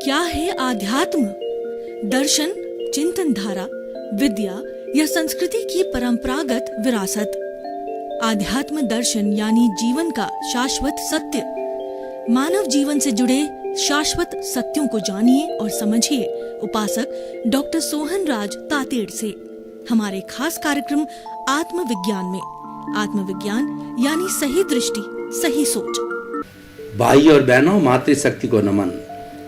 क्या है आध्यात्म? दर्शन, चिंतन धारा, विद्या या संस्कृति की परंपरागत विरासत। आध्यात्म दर्शन यानी जीवन का शाश्वत सत्य। मानव जीवन से जुड़े शाश्वत सत्यों को जानिए और समझिए उपासक डॉक्टर सोहन राज तातेड़ से हमारे खास कार्यक्रम आत्मविज्ञान में। आत्मविज्ञान यानी सही दृष्टि, सही सोच। भाई और बहनों, मातृशक्ति को नमन।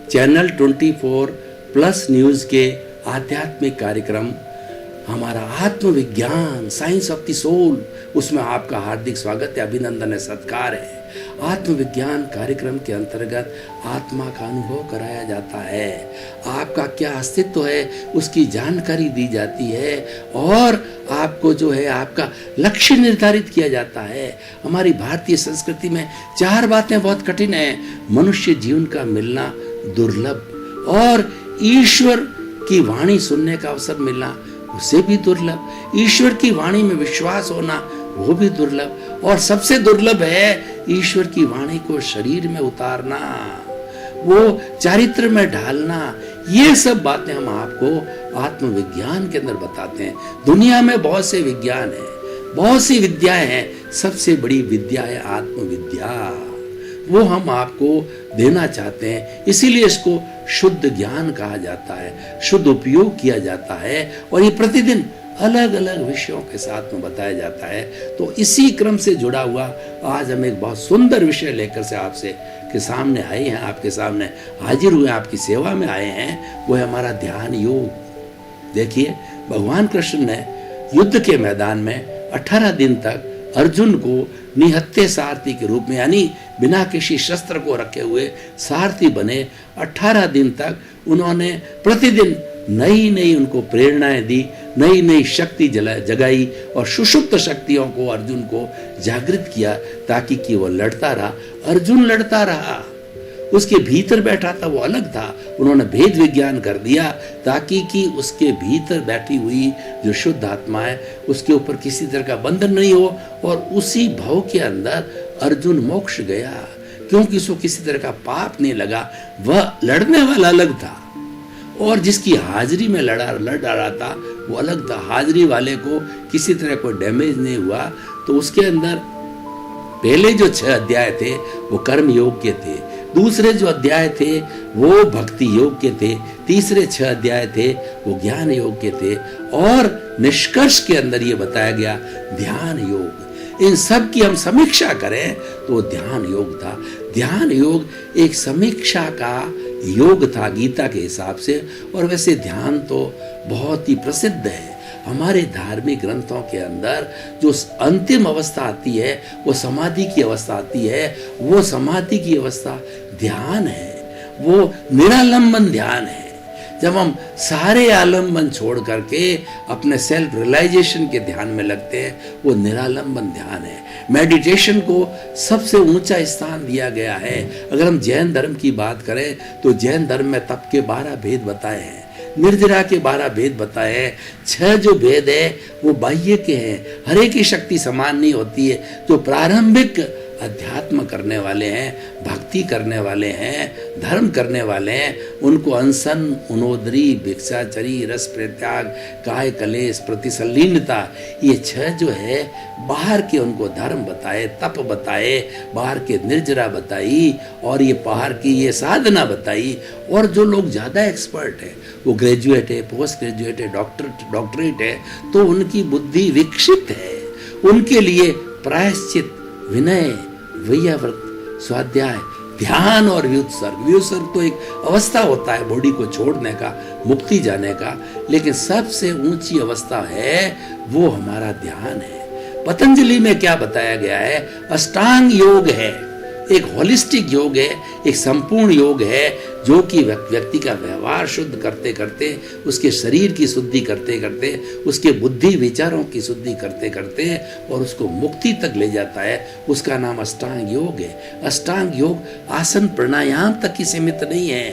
चैनल 24+ न्यूज के आध्यात्मिक कार्यक्रम हमारा आत्मविज्ञान, साइंस ऑफ द सोल, उसमें आपका हार्दिक स्वागत है, अभिनंदन है, सत्कार है। आत्मविज्ञान कार्यक्रम के अंतर्गत आत्मा का अनुभव कराया जाता है। आपका क्या अस्तित्व है उसकी जानकारी दी जाती है और आपको जो है आपका लक्ष्य निर्धारित किया जाता है। हमारी भारतीय संस्कृति में 4 बातें बहुत कठिन है। मनुष्य जीवन का मिलना दुर्लभ और ईश्वर की वाणी सुनने का अवसर मिलना उसे भी दुर्लभ। ईश्वर की वाणी में विश्वास होना वो भी दुर्लभ, और सबसे दुर्लभ है ईश्वर की वाणी को शरीर में उतारना, वो चारित्र में ढालना। ये सब बातें हम आपको आत्मविज्ञान के अंदर बताते हैं। दुनिया में बहुत से विज्ञान है, बहुत सी विद्याएं हैं, सबसे बड़ी विद्या है आत्मविद्या। वो हम आपको देना चाहते हैं, इसीलिए इसको शुद्ध ज्ञान कहा जाता है, शुद्ध उपयोग किया जाता है और ये प्रतिदिन अलग अलग विषयों के साथ में बताया जाता है। तो इसी क्रम से जुड़ा हुआ आज हम एक बहुत सुंदर विषय लेकर से आपसे के सामने आए हैं, आपके सामने हाजिर हुए, आपकी सेवा में आए हैं। वो है हमारा ध्यान योग। देखिए, भगवान कृष्ण ने युद्ध के मैदान में 18 दिन तक अर्जुन को निहत्थे सारथी के रूप में, यानी बिना किसी शस्त्र को रखे हुए सारथी बने 18 दिन तक उन्होंने प्रतिदिन नई नई उनको प्रेरणाएं दी, नई नई शक्ति जगाई और सुषुप्त शक्तियों को अर्जुन को जागृत किया ताकि कि वो लड़ता रहा। अर्जुन लड़ता रहा, उसके भीतर बैठा था वो अलग था। उन्होंने भेद विज्ञान कर दिया ताकि कि उसके भीतर बैठी हुई जो शुद्ध आत्मा है उसके ऊपर किसी तरह का बंधन नहीं हो, और उसी भाव के अंदर अर्जुन मोक्ष गया क्योंकि उसको किसी तरह का पाप नहीं लगा। वह लड़ने वाला अलग था और जिसकी हाजिरी में लड़ रहा था वो अलग था। हाजिरी वाले को किसी तरह कोई डैमेज नहीं हुआ। तो उसके अंदर पहले जो 6 अध्याय थे वो कर्म योग के थे, दूसरे जो अध्याय थे वो भक्ति योग के थे, तीसरे 6 अध्याय थे वो ज्ञान योग के थे, और निष्कर्ष के अंदर ये बताया गया ध्यान योग। इन सब की हम समीक्षा करें तो ध्यान योग था। ध्यान योग एक समीक्षा का योग था गीता के हिसाब से। और वैसे ध्यान तो बहुत ही प्रसिद्ध है। हमारे धार्मिक ग्रंथों के अंदर जो अंतिम अवस्था आती है वो समाधि की अवस्था आती है। वो समाधि की अवस्था ध्यान है, वो निरालंबन ध्यान है। जब हम सारे आलम्बन छोड़ करके अपने सेल्फ रियलाइजेशन के ध्यान में लगते हैं, वो निरालंबन ध्यान है। मेडिटेशन को सबसे ऊंचा स्थान दिया गया है। अगर हम जैन धर्म की बात करें तो जैन धर्म में तप के 12 भेद बताए हैं, निर्जरा के 12 भेद बताए हैं। 6 जो भेद है वो बाह्य के हैं, हर एक की शक्ति समान नहीं होती है। जो प्रारंभिक अध्यात्म करने वाले हैं, भक्ति करने वाले हैं, धर्म करने वाले हैं, उनको अनशन, उनोदरी, भिक्षाचरी, रस परित्याग, काय कलेश, प्रतिसल्लीनता, ये 6 जो है बाहर के उनको धर्म बताए, तप बताए, बाहर के निर्जरा बताई, और ये बाहर की ये साधना बताई। और जो लोग ज़्यादा एक्सपर्ट है, वो ग्रेजुएट है, पोस्ट ग्रेजुएट है, डॉक्टरेट है, तो उनकी बुद्धि विकसित है। उनके लिए प्रायश्चित, विनय, वैयाव्रत, स्वाध्याय, ध्यान और व्युत्सर्ग। व्युत्सर्ग तो एक अवस्था होता है बॉडी को छोड़ने का, मुक्ति जाने का, लेकिन सबसे ऊंची अवस्था है वो हमारा ध्यान है। पतंजलि में क्या बताया गया है? अष्टांग योग है, एक होलिस्टिक योग है, एक संपूर्ण योग है, जो कि व्यक्ति का व्यवहार शुद्ध करते करते, उसके शरीर की शुद्धि करते करते, उसके बुद्धि विचारों की शुद्धि करते करते और उसको मुक्ति तक ले जाता है। उसका नाम अष्टांग योग है। अष्टांग योग आसन प्राणायाम तक ही सीमित नहीं है,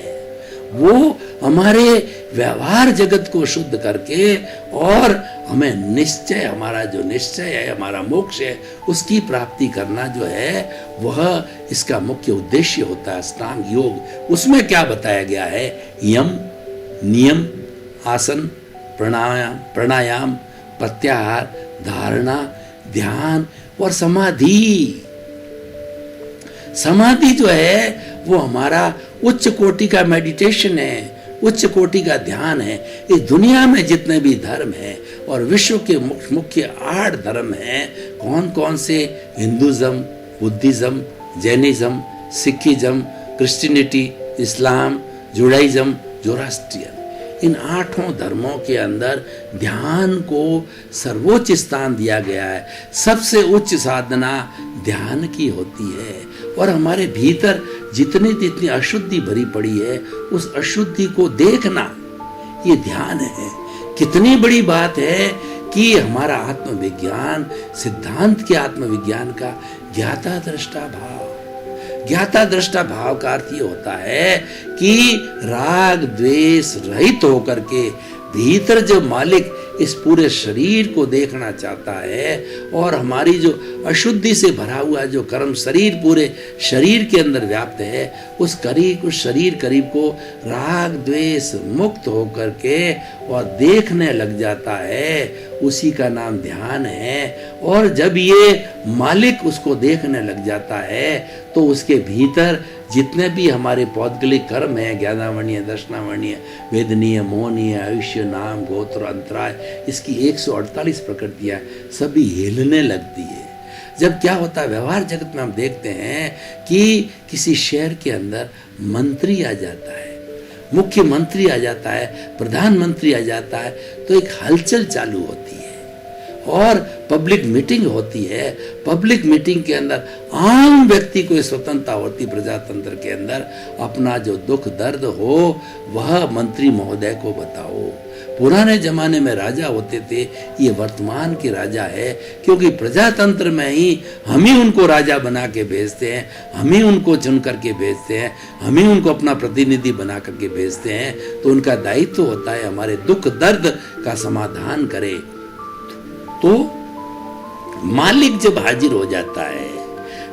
वो हमारे व्यवहार जगत को शुद्ध करके और हमें निश्चय, हमारा जो निश्चय है, हमारा मोक्ष है, उसकी प्राप्ति करना जो है वह इसका मुख्य उद्देश्य होता है। अष्टांग योग, उसमें क्या बताया गया है? यम, नियम, आसन, प्राणायाम, प्रत्याहार, धारणा, ध्यान और समाधि। समाधि जो है वो हमारा उच्च कोटि का मेडिटेशन है, उच्च कोटि का ध्यान है। इस दुनिया में जितने भी धर्म हैं और विश्व के मुख्य 8 धर्म हैं, कौन कौन से? Hinduism, Buddhism, Jainism, Sikhism, Christianity, Islam, Judaism, Zoroastrian. इन 8 धर्मों के अंदर ध्यान को सर्वोच्च स्थान दिया गया है। सबसे उच्च साधना ध्यान की होती है। और हमारे भीतर जितनी अशुद्धि भरी पड़ी है, उस अशुद्धि को देखना, ये ध्यान है। कितनी बड़ी बात है कि हमारा आत्मविज्ञान, सिद्धांत के आत्मविज्ञान का ज्ञाता दृष्टा भाव। ज्ञाता दृष्टा भाव का अर्थ ये होता है कि राग द्वेष रहित होकर के भीतर जो मालिक इस पूरे शरीर को देखना चाहता है और हमारी जो अशुद्धि से भरा हुआ जो कर्म शरीर पूरे शरीर के अंदर व्याप्त है, उस शरीर करीब को राग द्वेष मुक्त होकर के और देखने लग जाता है, उसी का नाम ध्यान है। और जब ये मालिक उसको देखने लग जाता है तो उसके भीतर जितने भी हमारे पौद्गलिक कर्म हैं, ज्ञानावरणीय, दर्शनावरणीय, वेदनीय, मोहनीय, आयुष्य, नाम, गोत्र, अंतराय, इसकी 148 प्रकृतियां सभी हिलने लगती है। जब क्या होता है, व्यवहार जगत में हम देखते हैं कि किसी शहर के अंदर मंत्री आ जाता है, मुख्यमंत्री आ जाता है, प्रधानमंत्री आ जाता है, तो एक हलचल चालू होती है और पब्लिक मीटिंग होती है। पब्लिक मीटिंग के अंदर आम व्यक्ति को स्वतंत्रता होती, प्रजातंत्र के अंदर अपना जो दुख दर्द हो वह मंत्री महोदय को बताओ। पुराने जमाने में राजा होते थे, ये वर्तमान के राजा है, क्योंकि प्रजातंत्र में ही हम ही उनको राजा बना के भेजते हैं, हम ही उनको चुन करके भेजते हैं, हम ही उनको अपना प्रतिनिधि बना करके भेजते हैं। तो उनका दायित्व होता है हमारे दुख दर्द का समाधान करे। तो मालिक जब हाजिर हो जाता है,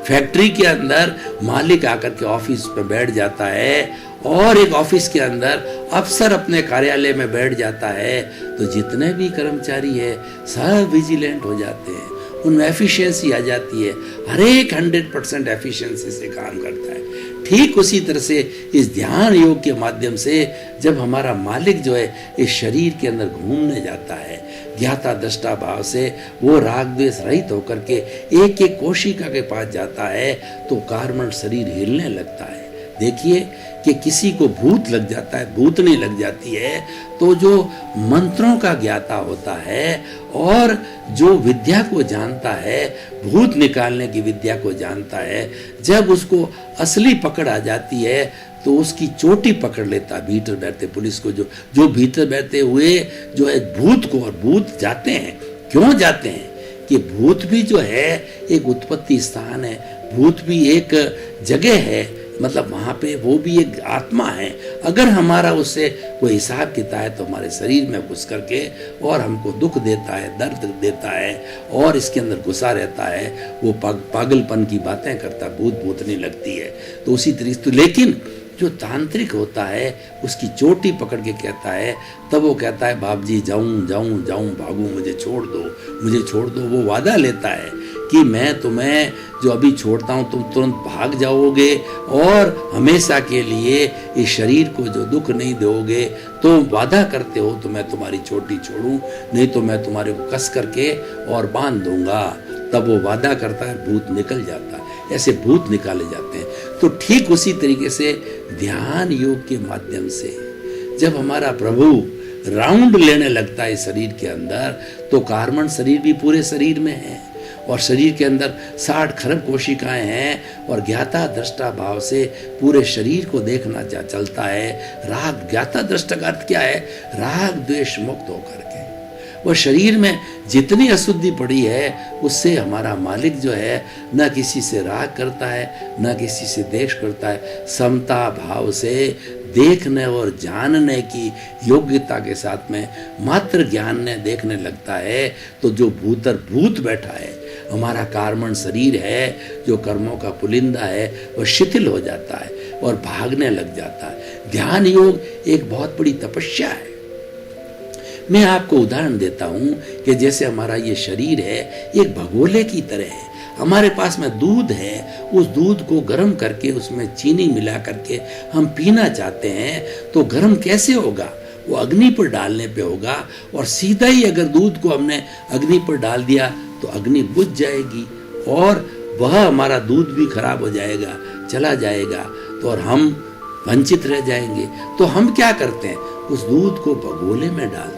फैक्ट्री के अंदर मालिक आकर के ऑफिस पे बैठ जाता है और एक ऑफिस के अंदर अफसर अपने कार्यालय में बैठ जाता है, तो जितने भी कर्मचारी है सब विजिलेंट हो जाते हैं, उनमें एफिशिएंसी आ जाती है, हर एक 100% एफिशिएंसी से काम करता है। ठीक उसी तरह से इस ध्यान योग के माध्यम से जब हमारा मालिक जो है इस शरीर के अंदर घूमने जाता है, ज्ञाता दृष्टा भाव से वो राग द्वेष रहित होकर के एक एक कोशिका के पास जाता है, तो कार्बन शरीर हिलने लगता है। देखिए कि किसी को भूत लग जाता है, भूतनी लग जाती है, तो जो मंत्रों का ज्ञाता होता है और जो विद्या को जानता है, भूत निकालने की विद्या को जानता है, जब उसको असली पकड़ आ जाती है तो उसकी चोटी पकड़ लेता है भीतर बैठते पुलिस को, जो भीतर बैठे हुए जो है भूत को। और भूत जाते हैं, क्यों जाते हैं कि भूत भी जो है एक उत्पत्ति स्थान है, भूत भी एक जगह है, मतलब वहाँ पे वो भी एक आत्मा है। अगर हमारा उससे कोई हिसाब किताब है तो हमारे शरीर में घुस करके और हमको दुख देता है, दर्द देता है और इसके अंदर घुसा रहता है, वो पागलपन की बातें करता, भूत भूतनी लगती है। तो उसी तरीके तो लेकिन जो तांत्रिक होता है उसकी चोटी पकड़ के कहता है, तब वो कहता है बाप जी जाऊं जाऊं जाऊं, भागूं, मुझे छोड़ दो, मुझे छोड़ दो। वो वादा लेता है कि मैं तुम्हें जो अभी छोड़ता हूं तुम तुरंत भाग जाओगे और हमेशा के लिए इस शरीर को जो दुख नहीं दोगे। तो वादा करते हो तो मैं तुम्हारी चोटी छोड़ूं, नहीं तो मैं तुम्हारे को कस करके और बांध दूंगा। तब वो वादा करता है, भूत निकल जाता है। ऐसे भूत निकाले जाते हैं। तो ठीक उसी तरीके से ध्यान योग के माध्यम से जब हमारा प्रभु राउंड लेने लगता है शरीर के अंदर, तो कार्बन शरीर भी पूरे शरीर में है और शरीर के अंदर 60 खरब कोशिकाएं हैं और ज्ञाता दृष्टा भाव से पूरे शरीर को देखना चलता है। राग, ज्ञाता दृष्टा का अर्थ क्या है? राग द्वेष मुक्त होकर के वो शरीर में जितनी अशुद्धि पड़ी है उससे हमारा मालिक जो है न किसी से राग करता है, न किसी से द्वेष करता है, समता भाव से देखने और जानने की योग्यता के साथ में मात्र ज्ञान ने देखने लगता है तो जो भूतर भूत बैठा है, हमारा कार्मण शरीर है जो कर्मों का पुलिंदा है, वह शिथिल हो जाता है और भागने लग जाता है। ध्यान योग एक बहुत बड़ी तपस्या है। मैं आपको उदाहरण देता हूं कि जैसे हमारा ये शरीर है एक भगोले की तरह है। हमारे पास में दूध है, उस दूध को गर्म करके उसमें चीनी मिला करके हम पीना चाहते हैं तो गर्म कैसे होगा? वो अग्नि पर डालने पे होगा, और सीधा ही अगर दूध को हमने अग्नि पर डाल दिया तो अग्नि बुझ जाएगी और वह हमारा दूध भी खराब हो जाएगा, चला जाएगा, तो और हम वंचित रह जाएंगे। तो हम क्या करते हैं? उस दूध को भगोले में डालते हैं,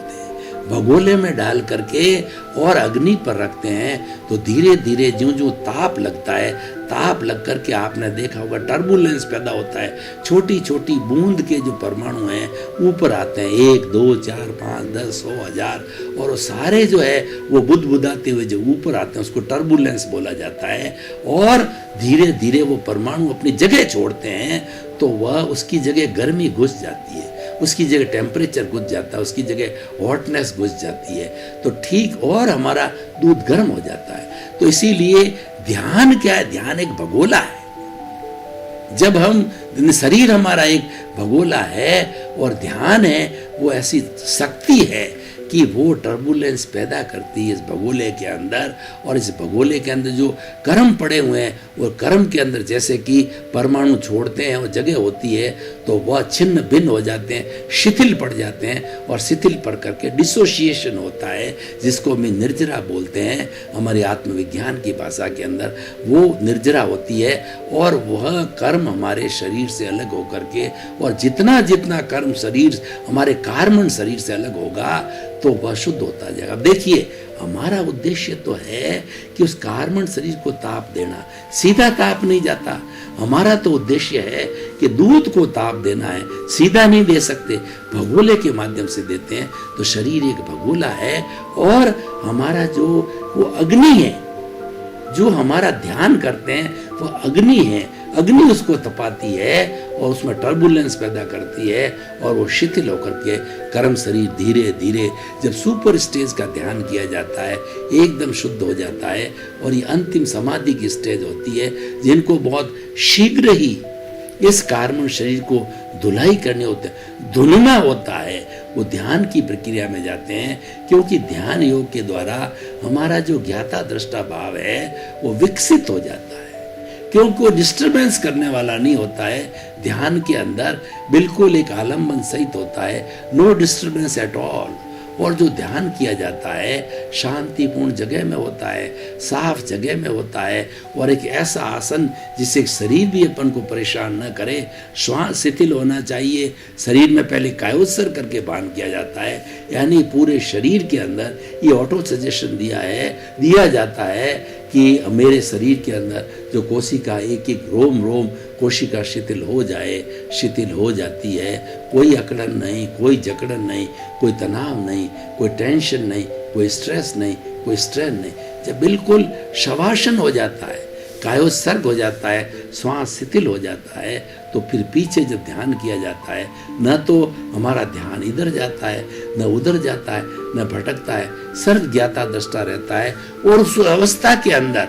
भगोले में डाल करके और अग्नि पर रखते हैं तो धीरे धीरे ज्यों ज्यों ताप लगता है, ताप लग करके आपने देखा होगा टर्बुलेंस पैदा होता है। छोटी छोटी बूंद के जो परमाणु हैं ऊपर आते हैं, 1 2 4 5 10 100 1000, और वो सारे जो है वो बुदबुदाते हुए जो ऊपर आते हैं उसको टर्बुलेंस बोला जाता है। और धीरे धीरे वो परमाणु अपनी जगह छोड़ते हैं तो वह उसकी जगह गर्मी घुस जाती है, उसकी जगह टेम्परेचर घुस जाता है, उसकी जगह हॉटनेस घुस जाती है, तो ठीक और हमारा दूध गर्म हो जाता है। तो इसीलिए ध्यान क्या है? ध्यान एक भगोला है। जब हम शरीर हमारा एक भगोला है और ध्यान है वो ऐसी शक्ति है कि वो टर्बुलेंस पैदा करती है इस भगोले के अंदर, और इस भगोले के अंदर जो कर्म पड़े हुए हैं वो कर्म के अंदर जैसे कि परमाणु छोड़ते हैं वो जगह होती है तो वह छिन्न भिन्न हो जाते हैं, शिथिल पड़ जाते हैं, और शिथिल पड़ करके डिसोसिएशन होता है जिसको हम निर्जरा बोलते हैं हमारी आत्मविज्ञान की भाषा के अंदर। वो निर्जरा होती है और वह कर्म हमारे शरीर से अलग होकर के, और जितना जितना कर्म शरीर हमारे कार्मण शरीर से अलग होगा तो वह शुद्ध होता जाएगा। अब देखिए हमारा उद्देश्य तो है कि उस कार्बन शरीर को ताप देना, सीधा ताप नहीं जाता। हमारा तो उद्देश्य है कि दूध को ताप देना है, सीधा नहीं दे सकते, भगोले के माध्यम से देते हैं। तो शरीर एक भगोला है और हमारा जो वो अग्नि है, जो हमारा ध्यान करते हैं वो अग्नि है, अग्नि उसको तपाती है और उसमें टर्बुलेंस पैदा करती है और वो शिथिल होकर के कर्म शरीर धीरे धीरे जब सुपर स्टेज का ध्यान किया जाता है एकदम शुद्ध हो जाता है। और ये अंतिम समाधि की स्टेज होती है जिनको बहुत शीघ्र ही इस कार्बन शरीर को धुलाई करने होता है, धुलना होता है, वो ध्यान की प्रक्रिया में जाते हैं। क्योंकि ध्यान योग के द्वारा हमारा जो ज्ञाता दृष्टा भाव है वो विकसित हो जाता है, क्योंकि वो डिस्टर्बेंस करने वाला नहीं होता है। ध्यान के अंदर बिल्कुल एक आलम्बन सहित होता है, नो डिस्टर्बेंस एट ऑल। और जो ध्यान किया जाता है शांतिपूर्ण जगह में होता है, साफ जगह में होता है, और एक ऐसा आसन जिससे शरीर भी अपन को परेशान न करे। श्वास शिथिल होना चाहिए, शरीर में पहले कायोत्सर करके बांध किया जाता है, यानी पूरे शरीर के अंदर ये ऑटो सजेशन दिया जाता है कि मेरे शरीर के अंदर जो कोशिका एक एक रोम रोम कोशिका शिथिल हो जाए, शिथिल हो जाती है। कोई अकड़न नहीं, कोई जकड़न नहीं, कोई तनाव नहीं, कोई टेंशन नहीं, कोई स्ट्रेस नहीं, कोई स्ट्रेन नहीं। जब बिल्कुल शवासन हो जाता है, कायोत्सर्ग हो जाता है, श्वास शिथिल हो जाता है, तो फिर पीछे जब ध्यान किया जाता है न तो हमारा ध्यान इधर जाता है न उधर जाता है, न भटकता है, सर्व ज्ञाता दृष्टा रहता है। और उस अवस्था के अंदर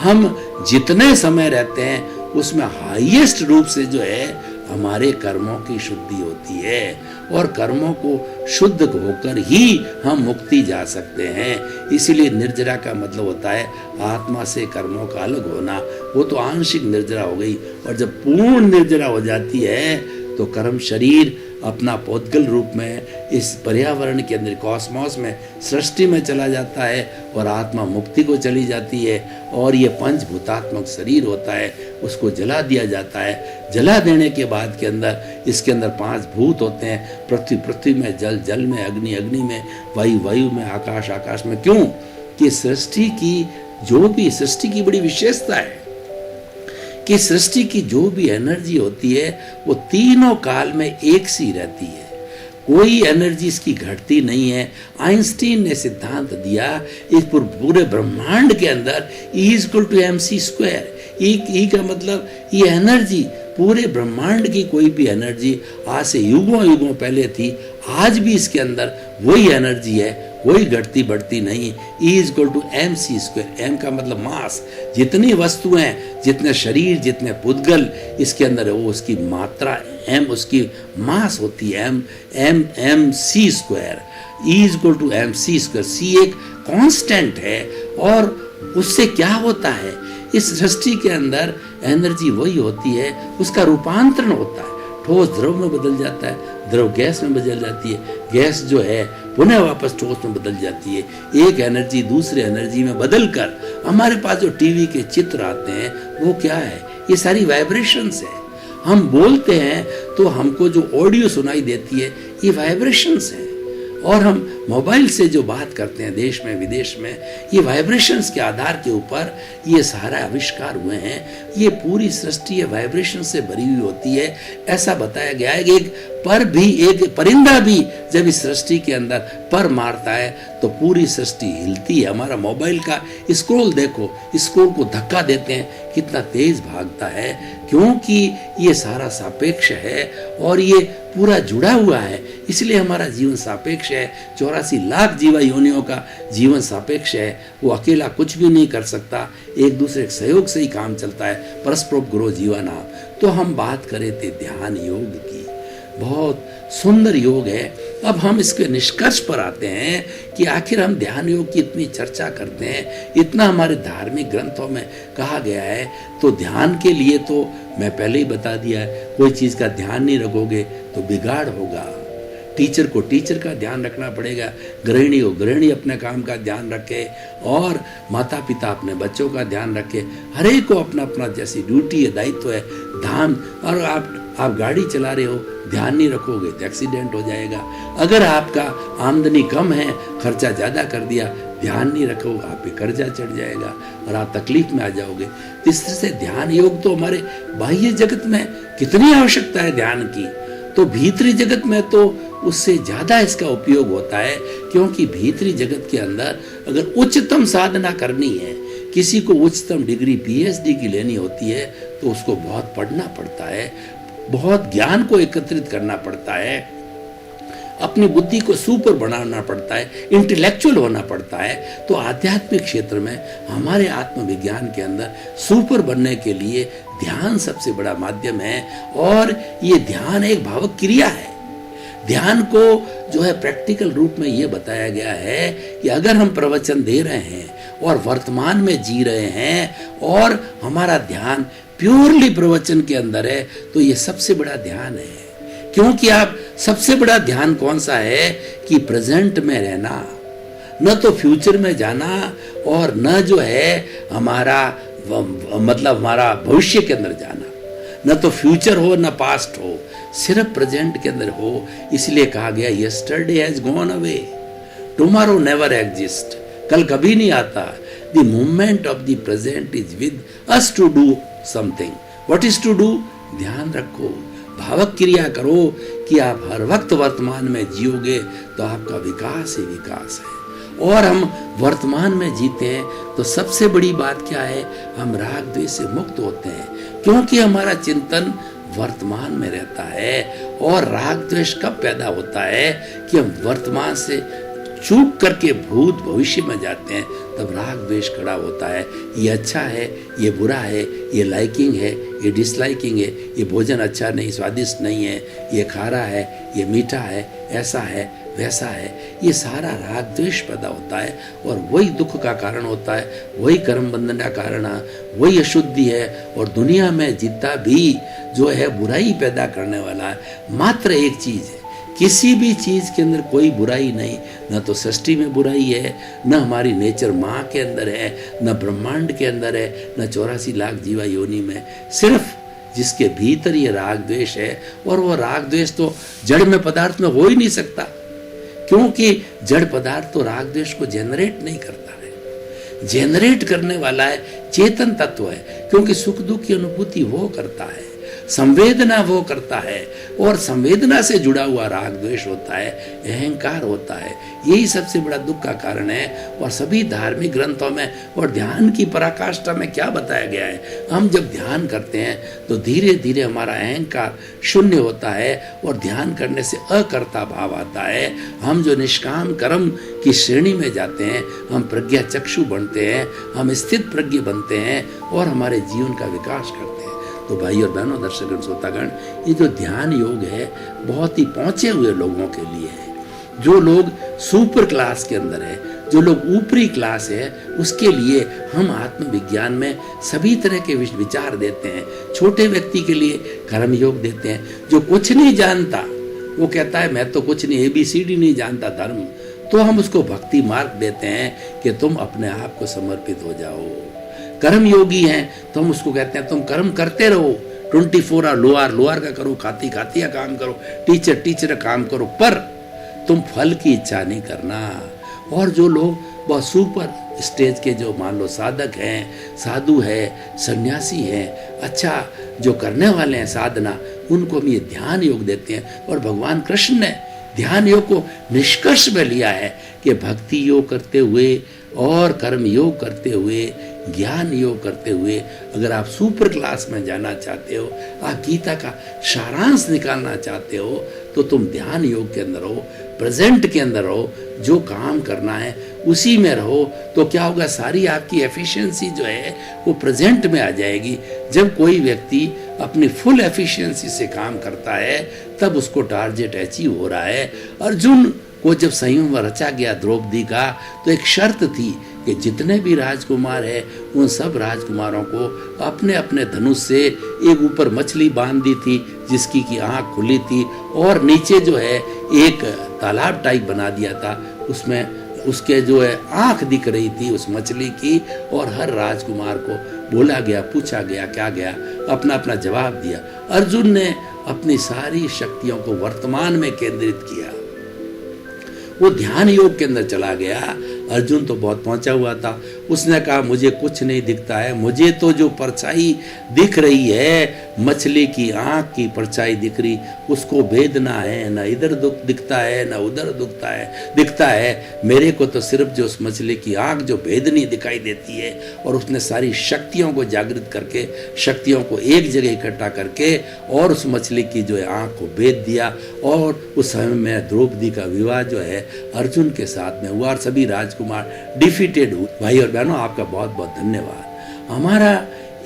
हम जितने समय रहते हैं उसमें हाईएस्ट रूप से जो है हमारे कर्मों की शुद्धि होती है, और कर्मों को शुद्ध होकर ही हम मुक्ति जा सकते हैं। इसीलिए निर्जरा का मतलब होता है आत्मा से कर्मों का अलग होना। वो तो आंशिक निर्जरा हो गई, और जब पूर्ण निर्जरा हो जाती है तो कर्म शरीर अपना पौद्गल रूप में इस पर्यावरण के अंदर कॉस्मोस में सृष्टि में चला जाता है, और आत्मा मुक्ति को चली जाती है। और ये पंचभूतात्मक शरीर होता है उसको जला दिया जाता है। जला देने के बाद के अंदर इसके अंदर 5 भूत होते हैं, पृथ्वी पृथ्वी में, जल जल में, अग्नि अग्नि में, वायु वायु में, आकाश आकाश में। क्यों कि सृष्टि की बड़ी विशेषता है कि सृष्टि की जो भी एनर्जी होती है वो तीनों काल में एक सी रहती है, कोई एनर्जी इसकी घटती नहीं है। आइंस्टीन ने सिद्धांत दिया इस पूरे ब्रह्मांड के अंदर E = mc²। ई का मतलब ये एनर्जी पूरे ब्रह्मांड की कोई भी एनर्जी आज से युगों युगों पहले थी, आज भी इसके अंदर वही एनर्जी है, कोई घटती बढ़ती नहीं। E=mc²। m का मतलब मास, जितनी वस्तुएं, जितने शरीर, जितने पुद्गल इसके अंदर है, वो उसकी मात्रा m, उसकी मास होती है mc²। E=mc²। c एक कांस्टेंट है, और उससे क्या होता है, इस सृष्टि के अंदर एनर्जी वही होती है, उसका रूपांतरण होता है, ठोस द्रव में बदल जाता है, द्रव गैस में बदल जाती है, गैस जो है पुनः वापस ठोस में बदल जाती है, एक एनर्जी दूसरे एनर्जी में बदलकर हमारे पास जो टीवी के चित्र आते हैं वो क्या है, ये सारी वाइब्रेशंस है। हम बोलते हैं तो हमको जो ऑडियो सुनाई देती है ये वाइब्रेशंस है, और हम मोबाइल से जो बात करते हैं देश में विदेश में, ये वाइब्रेशंस के आधार के ऊपर ये सारा आविष्कार हुए हैं। ये पूरी सृष्टि ये वाइब्रेशन से भरी हुई होती है। ऐसा बताया गया है कि एक परिंदा भी जब इस सृष्टि के अंदर पर मारता है तो पूरी सृष्टि हिलती है। हमारा मोबाइल का स्क्रोल देखो, स्क्रोल को धक्का देते हैं, कितना तेज भागता है, क्योंकि ये सारा सापेक्ष है और ये पूरा जुड़ा हुआ है, इसलिए हमारा जीवन सापेक्ष है। 84 लाख जीवा योनियों का जीवन सापेक्ष है, वो अकेला कुछ भी नहीं कर सकता, एक दूसरे के सहयोग से ही काम चलता है। परस्परोपग्रो जीवन आप। तो हम बात करे थे ध्यान योग की, बहुत सुंदर योग है। अब हम इसके निष्कर्ष पर आते हैं कि आखिर हम ध्यान योग की इतनी चर्चा करते हैं, इतना हमारे धार्मिक ग्रंथों में कहा गया है, तो ध्यान के लिए तो मैं पहले ही बता दिया है, कोई चीज़ का ध्यान नहीं रखोगे तो बिगाड़ होगा। टीचर को टीचर का ध्यान रखना पड़ेगा, गृहिणी को गृहिणी अपने काम का ध्यान रखे, और माता पिता अपने बच्चों का ध्यान रखे। हर एक को अपना अपना जैसी ड्यूटी है, दायित्व है, ध्यान। और आप गाड़ी चला रहे हो, ध्यान नहीं रखोगे तो एक्सीडेंट हो जाएगा। अगर आपका आमदनी कम है, खर्चा ज़्यादा कर दिया, ध्यान नहीं रखोगे, आप पे कर्जा चढ़ जाएगा और आप तकलीफ में आ जाओगे। इस तरह से ध्यान योग तो हमारे बाह्य जगत में कितनी आवश्यकता है ध्यान की, तो भीतरी जगत में तो उससे ज़्यादा इसका उपयोग होता है, क्योंकि भीतरी जगत के अंदर अगर उच्चतम साधना करनी है, किसी को उच्चतम डिग्री PhD की लेनी होती है, तो उसको बहुत पढ़ना पड़ता है, बहुत ज्ञान को एकत्रित करना पड़ता है, अपनी बुद्धि को सुपर बनाना पड़ता है, इंटेलेक्चुअल होना पड़ता है। तो आध्यात्मिक क्षेत्र में हमारे आत्मविज्ञान के अंदर सुपर बनने के लिए ध्यान सबसे बड़ा माध्यम है, और ये ध्यान एक भावक क्रिया है। ध्यान को जो है प्रैक्टिकल रूप में ये बताया गया है कि अगर हम प्रवचन दे रहे हैं और वर्तमान में जी रहे हैं और हमारा ध्यान प्योरली प्रवचन के अंदर है, तो ये सबसे बड़ा ध्यान है। क्योंकि आप सबसे बड़ा ध्यान कौन सा है कि प्रेजेंट में रहना, न तो फ्यूचर में जाना, और न जो है हमारा मतलब हमारा भविष्य के अंदर जाना, न तो फ्यूचर हो न पास्ट हो, सिर्फ प्रेजेंट के अंदर हो। इसलिए कहा गया yesterday has gone away, tomorrow never exist, कल कभी नहीं आता। The moment of the present is with us to do something. What is to do? ध्यान रखो, भावक क्रिया करो कि आप हर वक्त वर्तमान में जियोगे तो आपका विकास ही विकास है। और हम वर्तमान में जीते हैं तो सबसे बड़ी बात क्या है, हम राग द्वेष से मुक्त होते हैं, क्योंकि हमारा चिंतन वर्तमान में रहता है। और राग द्वेष कब पैदा होता है कि हम वर्तमान से चूक करके भूत भविष्य में जाते हैं, तब राग द्वेष खड़ा होता है। ये अच्छा है, ये बुरा है, ये लाइकिंग है, ये डिसलाइकिंग है, ये भोजन अच्छा नहीं, स्वादिष्ट नहीं है, ये खारा है, ये मीठा है, ऐसा है, वैसा है। ये सारा राग द्वेष पैदा होता है, और वही दुख का कारण होता है, वही कर्म बंधन का कारण है, वही अशुद्धि है। और दुनिया में जितना भी जो है बुराई पैदा करने वाला है, मात्र एक चीज़ है, किसी भी चीज़ के अंदर कोई बुराई नहीं, न तो सृष्टि में बुराई है, न हमारी नेचर माँ के अंदर है, न ब्रह्मांड के अंदर है, न 84 लाख जीवा योनि में। सिर्फ जिसके भीतर ये राग द्वेष है, और वो राग द्वेष तो जड़ में पदार्थ में हो ही नहीं सकता, क्योंकि जड़ पदार्थ तो राग द्वेष को जनरेट नहीं करता है। जनरेट करने वाला है चेतन तत्व है, क्योंकि सुख दुख की अनुभूति वो करता है। संवेदना वो करता है, और संवेदना से जुड़ा हुआ राग द्वेष होता है, अहंकार होता है। यही सबसे बड़ा दुख का कारण है। और सभी धार्मिक ग्रंथों में और ध्यान की पराकाष्ठा में क्या बताया गया है, हम जब ध्यान करते हैं तो धीरे धीरे हमारा अहंकार शून्य होता है और ध्यान करने से अकर्ता भाव आता है। हम जो निष्काम कर्म की श्रेणी में जाते हैं, हम प्रज्ञा चक्षु बनते हैं, हम स्थित प्रज्ञ बनते हैं और हमारे जीवन का विकास करते हैं। तो भाई और बहनों, दर्शकगण, श्रोतागण, ये जो ध्यान योग है बहुत ही पहुंचे हुए लोगों के लिए है। जो लोग सुपर क्लास के अंदर है, जो लोग ऊपरी क्लास है, उसके लिए हम आत्मविज्ञान में सभी तरह के विचार देते हैं। छोटे व्यक्ति के लिए कर्म योग देते हैं। जो कुछ नहीं जानता, वो कहता है मैं तो कुछ नहीं, ABCD नहीं जानता धर्म, तो हम उसको भक्ति मार्ग देते हैं कि तुम अपने आप को समर्पित हो जाओ। कर्म योगी हैं तो हम उसको कहते हैं तुम कर्म करते रहो, 24 आवर लोअर का करो, खाती का काम करो, टीचर का काम करो, पर तुम फल की इच्छा नहीं करना। और जो लोग बहुत सुपर स्टेज के, जो मान लो साधक हैं, साधु है, सन्यासी हैं, अच्छा जो करने वाले हैं साधना, उनको हम ये ध्यान योग देते हैं। और भगवान कृष्ण ने ध्यान योग को निष्कर्ष में लिया है कि भक्ति योग करते हुए और कर्म योग करते हुए, ज्ञान योग करते हुए, अगर आप सुपर क्लास में जाना चाहते हो, आप गीता का सारांश निकालना चाहते हो, तो तुम ध्यान योग के अंदर हो, प्रेजेंट के अंदर हो, जो काम करना है उसी में रहो। तो क्या होगा, सारी आपकी एफिशिएंसी जो है वो प्रेजेंट में आ जाएगी। जब कोई व्यक्ति अपनी फुल एफिशिएंसी से काम करता है, तब उसको टारगेट अचीव हो रहा है। अर्जुन को जब संयम रचा गया द्रौपदी का, तो एक शर्त थी कि जितने भी राजकुमार हैं, उन सब राजकुमारों को अपने अपने धनुष से एक ऊपर मछली बांध दी थी जिसकी की आंख खुली थी, और नीचे जो है एक तालाब टाइप बना दिया था, उसमें उसके जो है आंख दिख रही थी उस मछली की। और हर राजकुमार को बोला गया, पूछा गया, क्या गया, अपना अपना जवाब दिया। अर्जुन ने अपनी सारी शक्तियों को वर्तमान में केंद्रित किया, वो ध्यान योग के अंदर चला गया। अर्जुन तो बहुत पहुंचा हुआ था, उसने कहा मुझे कुछ नहीं दिखता है, मुझे तो जो परछाई दिख रही है, मछली की आंख की परछाई दिख रही, उसको भेदना है, ना इधर दुख दिखता है ना उधर दिखता है। मेरे को तो सिर्फ जो उस मछली की आंख जो भेदनी दिखाई देती है। और उसने सारी शक्तियों को जागृत करके, शक्तियों को एक जगह इकट्ठा करके, और उस मछली की जो है आंख को भेद दिया। और उस समय में द्रौपदी का विवाह जो है अर्जुन के साथ में हुआ, और सभी राजकुमार डिफीटेड हुए। भाई और बहनों, आपका बहुत बहुत धन्यवाद। हमारा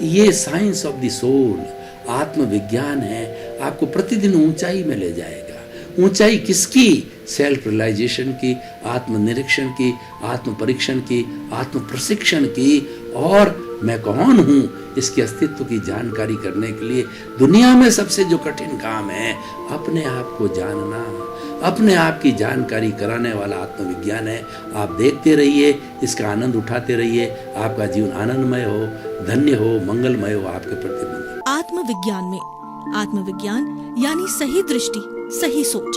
ये साइंस ऑफ द सोल आत्मविज्ञान है, आपको प्रतिदिन ऊंचाई में ले जाएगा। ऊंचाई किसकी? सेल्फ रियलाइजेशन की, आत्मनिरीक्षण की, आत्म परीक्षण की, आत्म प्रशिक्षण की। और मैं कौन हूँ इसके अस्तित्व की जानकारी करने के लिए दुनिया में सबसे जो कठिन काम है, अपने आप को जानना, अपने आप की जानकारी कराने वाला आत्मविज्ञान है। आप देखते रहिए, इसका आनंद उठाते रहिए। आपका जीवन आनंदमय हो, धन्य हो, मंगलमय हो। आपके प्रति आत्मविज्ञान में आत्मविज्ञान यानी सही दृष्टि, सही सोच।